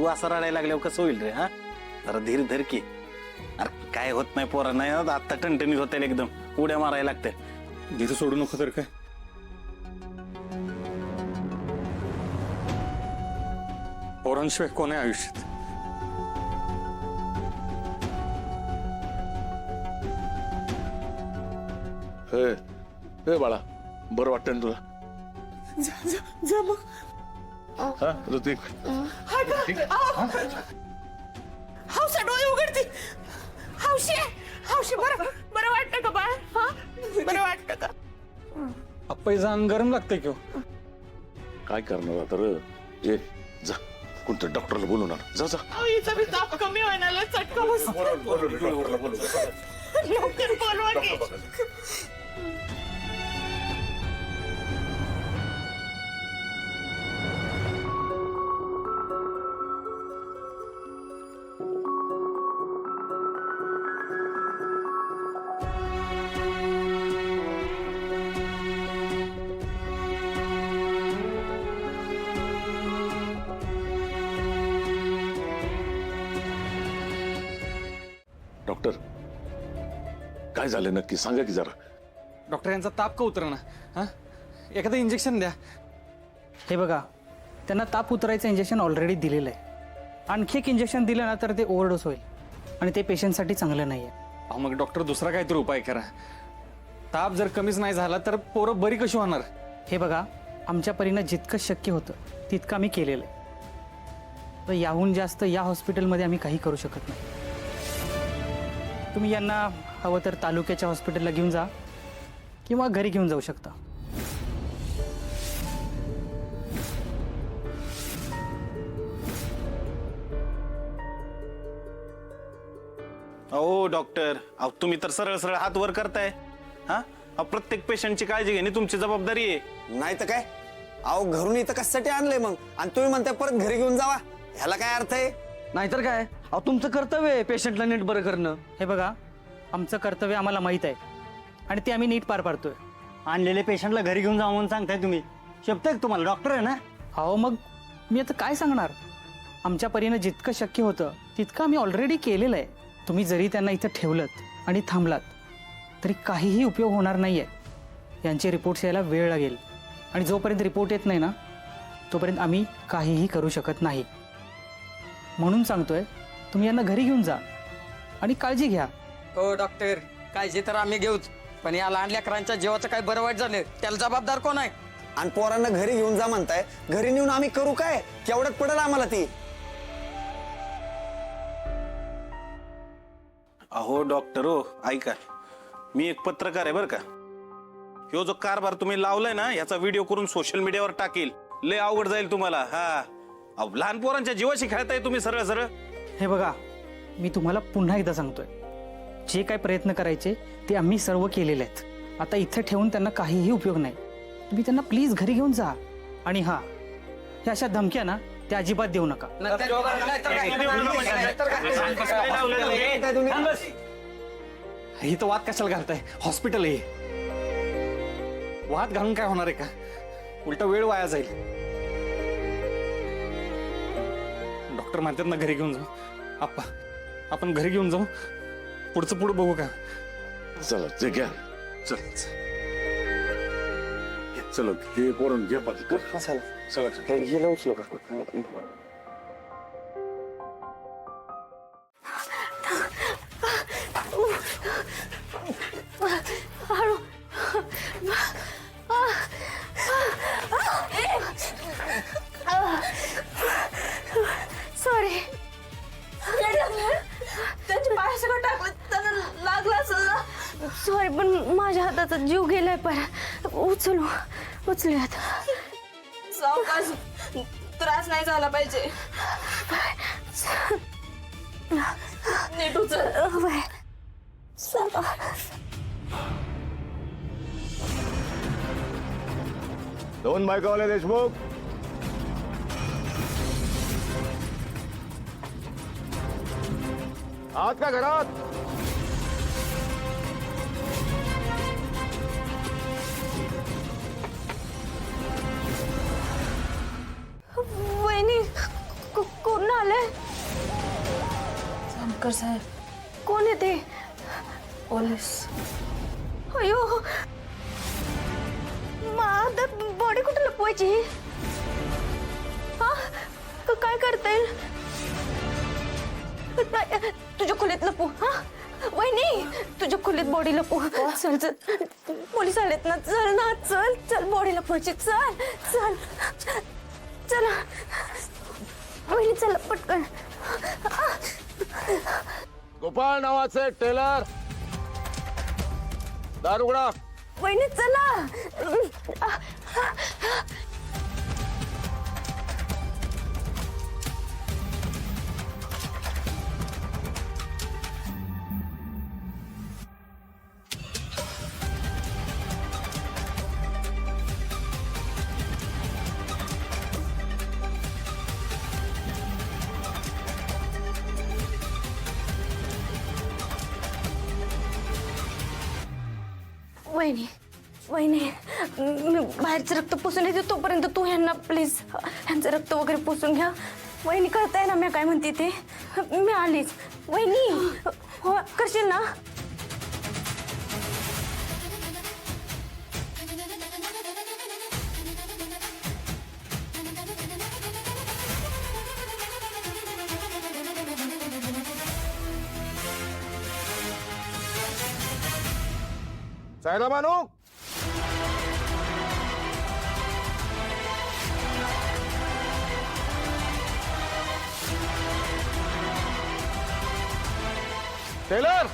तू असं रडायला लागल्यावर कसं होईल रे? हा, जरा धीर धर की. अरे काय होत नाही पोरांना, आता टणटणीत होतील एकदम, उड्या मारायला लागते. धीर सोडू नको तर काय. पोरांशिवाय कोण आहे आयुष्यात? हे बाळा, बरं वाटतं ना तुला? जा मग. हा ऋतिक, हौसा डोळे उघडते. हौशी बरं बरं वाटतं का बाळ? हा, बरं वाटतं का? आप्पाईचं अंग गरम लागतंय की हो. काय करणार आता रे? ये जा, कोणतं डॉक्टरला बोलून आण. जा जा. हिचा बी ताप कमी होण्याला चटका बस. लवकर बोलवा की. डॉक्टर, काय झालं नक्की सांगा की जरा. डॉक्टर यांचा ताप का उतरना? हा, एखादं इंजेक्शन द्या. हे बघा, त्यांना ताप उतरायचं इंजेक्शन ऑलरेडी दिलेलं आहे. आणखी एक इंजेक्शन दिलं ना तर ते ओव्हरडोस होईल आणि ते पेशंटसाठी चांगलं नाही आहे. अहो मग डॉक्टर दुसरा काहीतरी उपाय करा. ताप जर कमीच नाही झाला तर पोरं बरी कशी होणार? हे बघा, आमच्या परीनं जितकं शक्य होतं तितकं आम्ही केलेलं आहे. तर याहून जास्त या हॉस्पिटलमध्ये आम्ही काही करू शकत नाही. तुम्ही यांना हवं तर तालुक्याच्या हॉस्पिटलला घेऊन जा किंवा घरी घेऊन जाऊ शकता. अहो डॉक्टर, अहो तुम्ही तर सरळ सरळ हात वर करताय. हा, अहो प्रत्येक पेशंटची काळजी घेणे तुमची जबाबदारी आहे. नाही तर काय. अहो घरून इथं कशासाठी आणलंय मग? आणि तुम्ही म्हणताय परत घरी घेऊन जावा, ह्याला काय अर्थ आहे? नाहीतर काय, अहो तुमचं कर्तव्य आहे पेशंटला नीट बरं करणं. हे बघा, आमचं कर्तव्य आम्हाला माहीत आहे आणि ते आम्ही नीट पार पाडतोय. आणलेले पेशंटला घरी घेऊन जा म्हणून सांगताय तुम्ही. शब्द आहे तुम्हाला, डॉक्टर आहे ना. अहो मग मी आता काय सांगणार? आमच्या परीनं जितकं शक्य होतं तितकं आम्ही ऑलरेडी केलेलं आहे. तुम्ही जरी त्यांना इथं ठेवलं आणि थांबलात तरी काहीही उपयोग होणार नाही आहे. यांचे रिपोर्ट्स यायला वेळ लागेल आणि जोपर्यंत रिपोर्ट येत नाही ना तोपर्यंत आम्ही काहीही करू शकत नाही. म्हणून सांगतोय, तुम्ही यांना घरी घेऊन जा आणि काळजी घ्या. हो डॉक्टर, काळजी तर आम्ही घेऊच, पण या लहान लेकरांच्या जीवाचं काय बरं वाईट झालं त्याला जबाबदार कोण आहे? आणि पोरांना घरी घेऊन जा म्हणताय, घरी नेऊन आम्ही करू काय? केवढ्यात पडेल आम्हाला ती? अहो डॉक्टर हो, ऐका, मी एक पत्रकार आहे बरं का. ह्यो जो कारभार तुम्ही लावलाय ना याचा व्हिडिओ करून सोशल मीडियावर टाकील. लय अवघड जाईल तुम्हाला. हा, अहो लहान पोरांच्या जीवाशी खेळताय तुम्ही सरळ सरळ. हे बघा, मी तुम्हाला पुन्हा एकदा सांगतोय, जे काय प्रयत्न करायचे ते आम्ही सर्व केलेले आहेत. आता इथे ठेवून त्यांना काहीही उपयोग नाही. तुम्ही त्यांना प्लीज घरी घेऊन जा. आणि हां, ह्या अशा धमक्या ना त्या अजिबात देऊ नका. ही तर वाद कशाला घालताय? हॉस्पिटल आहे, वाद घालून काय होणार आहे का? उलटा वेळ वाया जाईल. डॉक्टर म्हणतात ना घरी घेऊन जाऊ. आप्पा, आपण घरी घेऊन जाऊ, पुढचं पुढं बघू का? चला ते घ्या. चल चलो, हे पोरण घे पाठी. चला हळू. सॉरी. त्यांच्या पाय सगळं टाकलं, त्यांना लागलं असेल ना. सॉरी, पण माझ्या हाताचा जीव गेलाय. पर उचलूयात. सावकाश, त्रास नाही झाला पाहिजे. नीट उचल. दोन बायकावाले देशमुख, आहात का घरात? वहिनी, कोण आले? डॉक्टर साहेब. कोण येते? पोलीस. अयो, माझा बॉडी कुठे लपवायची? हा, काय करता येईल? तुझ्या खोलीत लपू. हा वहिनी, तुझ्या खोलीत बॉडी लपू. चल चल, पोलीस आलेत ना. चल ना, चल चल, बॉडी लपवायची. चल चल चला वहिनी, चल पटकन. गोपाळ नावाचे टेलर दार उघडा. वहिनी चला. वहिनी वहिनी, मी बाहेरचं रक्त पुसून येते, तोपर्यंत तू ह्यांना प्लीज ह्यांचं रक्त वगैरे पुसून घ्या. वहिनी कळतंय ना मी काय म्हणते ते? मी आलीच. वहिनी हो, करशील ना? सायला मानू. टेलर